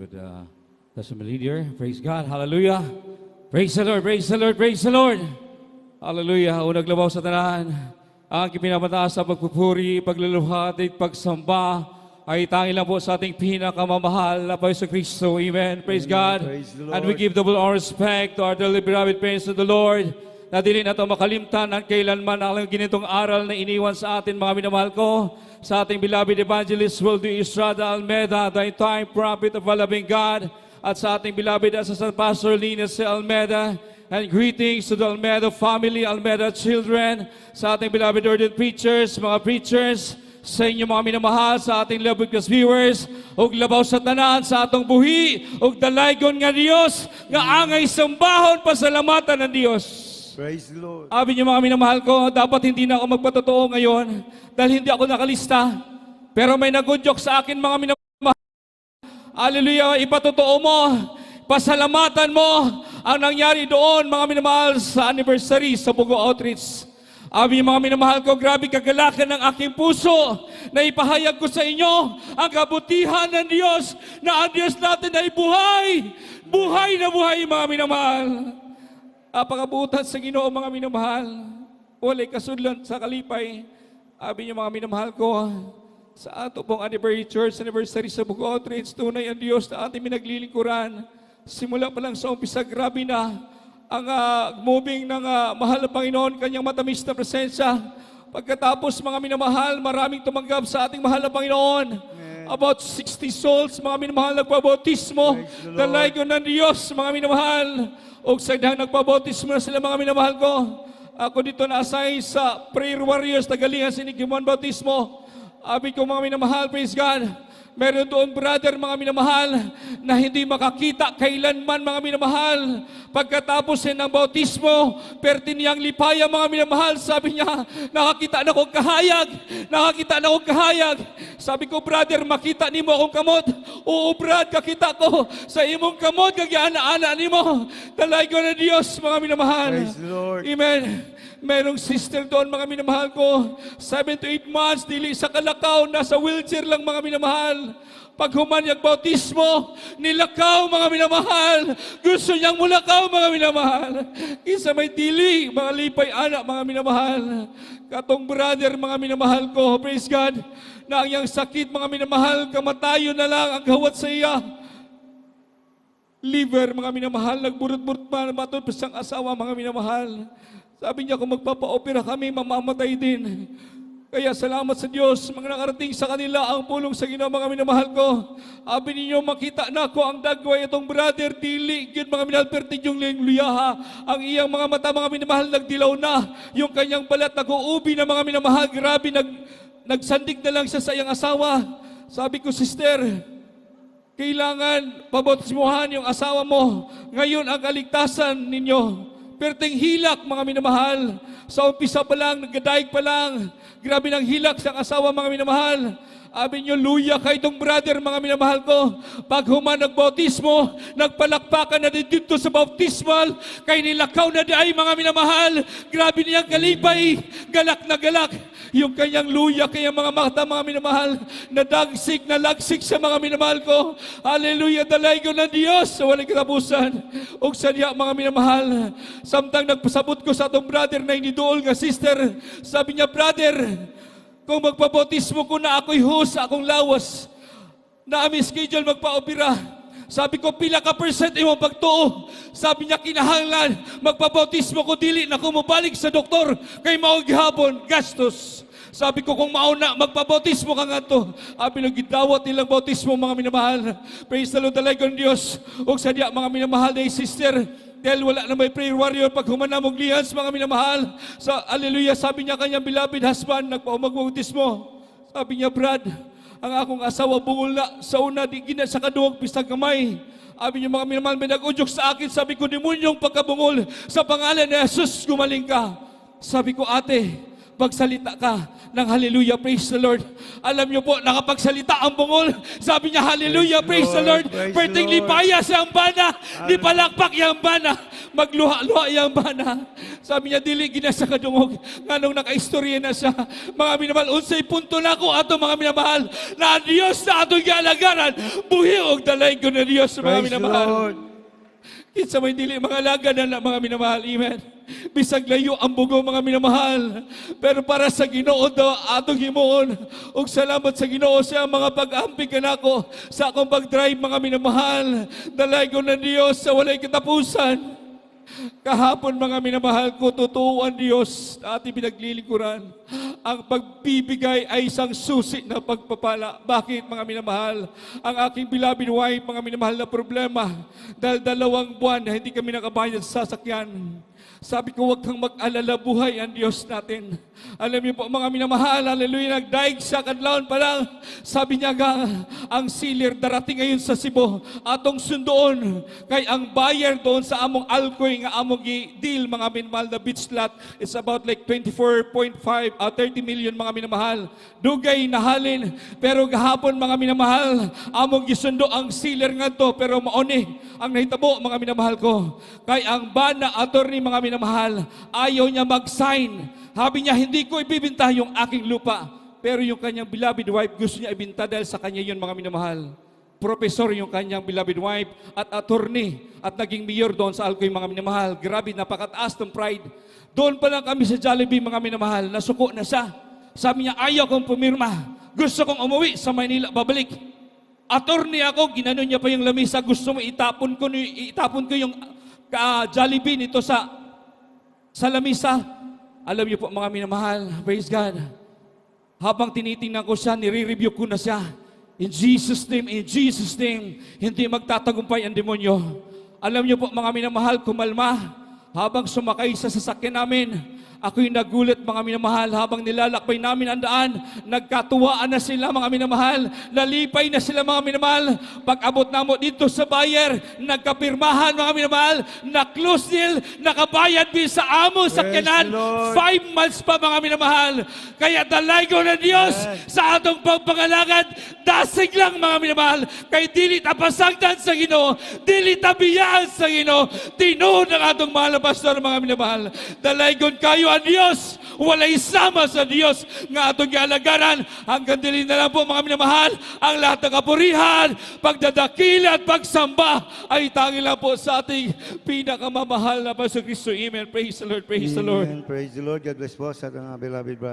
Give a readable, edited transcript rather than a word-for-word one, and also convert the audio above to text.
Good testimony leader. Praise God. Hallelujah. Praise the Lord. Praise the Lord. Praise the Lord. Hallelujah. Unang labaw sa tanan. Ang pinapataas sa pagpupuri, pagluluhati, pagsamba ay tanging lang po sa ating pinakamamahal na Panginoon Kristo. Amen. Praise God. Praise the Lord. And we give double our respect to our dearly beloved parents of the Lord, na dili na ito makalimtan ang kailanman ang ginitong aral na iniwan sa atin, mga minamahal ko, sa ating beloved evangelist Waldo Estrada Almeda, the time prophet of a loving God, at sa ating beloved Assistant Pastor Linus Almeda, and greetings to the Almeda family, Almeda children, sa ating beloved ordained preachers, mga preachers, sa inyo mga minamahal, sa ating loved viewers, ug labaw sa tanan, sa atong buhi, ug dalaygon nga Dios, nga angay sambahon, pasalamatan ng Dios. Praise the Lord. Sabi niyo mga minamahal ko, dapat hindi na ako magpatotoo ngayon dahil hindi ako nakalista. Pero may nag-good joke sa akin mga minamahal. Hallelujah, ipatotoo mo, pasalamatan mo ang nangyari doon mga minamahal sa anniversary sa Bugo Outreach. Sabi niyo mga minamahal ko, grabe kagalakan ng aking puso na ipahayag ko sa inyo ang kabutihan ng Diyos na ang Diyos natin ay buhay. Buhay na buhay mga minamahal. Pagkabutan sa Ginoo mga minamahal, walay kasudlan sa kalipay. Abi niyo mga minamahal ko, sa ato pong anniversary sa Bugo Outreach, tunay ang Diyos na ating minaglilingkuran. Simula pa lang sa umpisa, grabe na ang moving ng mahal na Panginoon, kanyang matamis na presensya. Pagkatapos mga minamahal, maraming tumanggap sa ating mahal na Panginoon. About 60 souls, mga minamahal, nagpabautismo. Dalaygon ng Diyos, mga minamahal. O sagdang nagpabautismo na sila, mga minamahal ko. Ako dito na-assign sa prayer warriors, tagalingan sinikimuan bautismo. Abi ko mga minamahal, praise God. Meron doon brother, mga minamahal, na hindi makakita kailanman, mga minamahal. Pagkatapos ng bautismo, pertiniyang lipaya, mga minamahal, sabi niya, nakakita na akong kahayag, nakakita na akong kahayag. Sabi ko, brother, makita ni mo akong kamot. Oo, brad, kakita ko sa imong kamot, kagiana-ana ni mo. Talay ko na Diyos, mga minamahal. Praise the Lord. Amen. Merong sister doon, mga minamahal ko, 7 to 8 months, dili sa kalakaw, nasa wheelchair lang, mga minamahal. Pag humanyag bautismo, nilakaw, mga minamahal. Gusto niyang mulakaw, mga minamahal. Isa may dili, mga lipay anak, mga minamahal. Katong brother, mga minamahal ko, praise God, na ang iyang sakit, mga minamahal, kamatayo na lang ang gawat sa iya. Liver, mga minamahal, nagburot-burot pa, matod pa siyang asawa, mga minamahal. Sabi niya, kung magpapa-opera kami, mamamatay din. Kaya salamat sa Diyos, mga nakarating sa kanila ang pulong sa Ginoo, mga minamahal ko. Abi ninyo, makita na ko ang dagway itong brother, dili, yun mga minamahal, perti yung luyaha. Ang iyang mga mata, mga minamahal, nagdilaw na. Yung kanyang balat, nag-uubi na, mga minamahal, grabe, nagsandig na lang siya sa iyang asawa. Sabi ko, sister, kailangan pabautismuhan yung asawa mo. Ngayon ang kaligtasan ninyo. Perteng hilak, mga minamahal. Sa umpisa pa lang, nagadaig pa lang. Grabe ng hilak sa asawa, mga minamahal. Abi nyo, luya kay itong brother, mga minamahal ko. Pag human nagbautismo, nagpalakpakan na dito sa bautismal, kay nilakaw na di ay, mga minamahal. Grabe niyang kalipay, galak na galak. Yung kanyang luya, kaya mga mata, mga minamahal, nadagsik, nalagsik sa mga minamahal ko. Hallelujah, dalaygon ng Diyos sa walang katapusan. O sadya, mga minamahal, samtang nagpasabot ko sa itong brother na inidool nga sister, sabi niya, brother, kung magpabautismo ko na ako'y host, akong lawas, na aming schedule magpa-opera. Sabi ko, pila ka percent imong pagtuo. Sabi niya, kinahanglan, magpabautismo ko, dili na ko mabalik sa doktor, kay maong gihapon, gastos. Sabi ko, kung mauna, magpabautismo ka nga to. Sabi nung gidawat nilang bautismo, mga minamahal. Praise the Lord, talagang Diyos. O sadya, mga minamahal na sister, dahil wala na may prayer warrior pag humanamog lihans, mga minamahal. Sa hallelujah, sabi niya kanyang beloved husband, nagpaumag-bautismo. Sabi niya, Brad, ang akong asawa bungol na sa una, di gina sa kaduwag, pistag kamay. Sabi niya, mga minamahal, may nag-udyok sa akin. Sabi ko, demonyong pagkabungol, sa pangalan ni Jesus, gumaling ka. Sabi ko, ate, magsalita ka ng hallelujah, praise the Lord. Alam niyo po, nakapagsalita ang bungol. Sabi niya, hallelujah, praise the Lord. Praise the Perting Lord. lipaya siyang bana, di palakpak yang bana, magluha-luha yang bana. Sabi niya, dili gina sa kadungog, nganong nakaistorya na siya. Mga minamahal, unsay punto na ko ato mga minamahal, na ang Diyos na atong gialagaran, buhi og dalay ko na Diyos mga Praise the minamahal. Lord. Kinsa may dili mga laga na mga minamahal, amen. Bisag layo ang bugo mga minamahal, pero para sa Ginoo daw atong himuon. Ug salamat sa Ginoo sa mga pag-amping kanako sa akong pag-drive mga minamahal. Dalay ko na Dios sa walay katapusan. Kahapon mga minamahal ko, totoo ang Diyos na ating pinaglilingkuran. Ang pagbibigay ay isang susi na pagpapala. Bakit mga minamahal? Ang aking beloved wife, mga minamahal na problema, dahil 2 buwan na hindi kami nakabayad sa sasakyan. Sabi ko, huwag kang mag-alala, buhay ang Diyos natin. Alam niyo po mga minamahal, hallelujah, nagdaig sa kadlawon pa lang. Sabi niya nga, ang sealer darating ngayon sa Cebu, atong sundoon. Kay ang buyer doon sa among Alcoy, nga among deal mga minamahal na beach lot, is about like 24.5, 30 million mga minamahal. Dugay nahalin, pero gahapon mga minamahal, among gisundo ang sealer nga to, pero maoni ang nahitabo mga minamahal ko. Kay ang bana attorney mga minamahal, ayaw niya mag-sign. Sabi niya, hindi ko ibibinta yung aking lupa. Pero yung kanyang beloved wife, gusto niya ibinta dahil sa kanya yun mga minamahal. Professor yung kanyang beloved wife at attorney at naging mayor doon sa Alcoy mga minamahal. Grabe, napakataas ng pride. Doon pa lang kami sa Jollibee mga minamahal, nasuko na siya. Sabi niya, ayaw kong pumirma. Gusto kong umuwi sa Maynila, babalik. Attorney ako, ginanon niya pa yung lamisa. Gusto mo itapon ko yung Jollibee nito sa lamisa. Alam niyo po mga minamahal, praise God. Habang tinitingnan ko siya, nire-review ko na siya. In Jesus' name, hindi magtatagumpay ang demonyo. Alam niyo po mga minamahal, kumalma. Habang sumakay sa sasakyan namin, ako'y nagulat mga minamahal, habang nilalakbay namin ang daan, nagkatuwaan na sila mga minamahal, nalipay na sila mga minamahal. Pag abot na mo dito sa buyer, nagkapirmahan mga minamahal, na-close deal, nakabayad din sa amo sa Praise kanan, the Lord. 5 months pa mga minamahal. Kaya dalay ko na Diyos sa atong pagpangalagad, dasig lang mga minamahal, kay dili tapasagdan sa Ginoo, dili tabiyaan sa Ginoo, tinuod ang atong mahal na pastor mga minamahal. Dalay ko kayo ang Diyos, walay sama sa Diyos nga atong gialagaran. Hanggang dili na lang po mga minamahal, ang lahat ng kapurihan, pagdadakila at pagsamba ay tangi lang po sa ating pinakamamahal na Pastor Kristo. Amen. Praise the Lord. Praise the Lord. Amen. Praise the Lord. God bless po sa ating mga beloved brothers.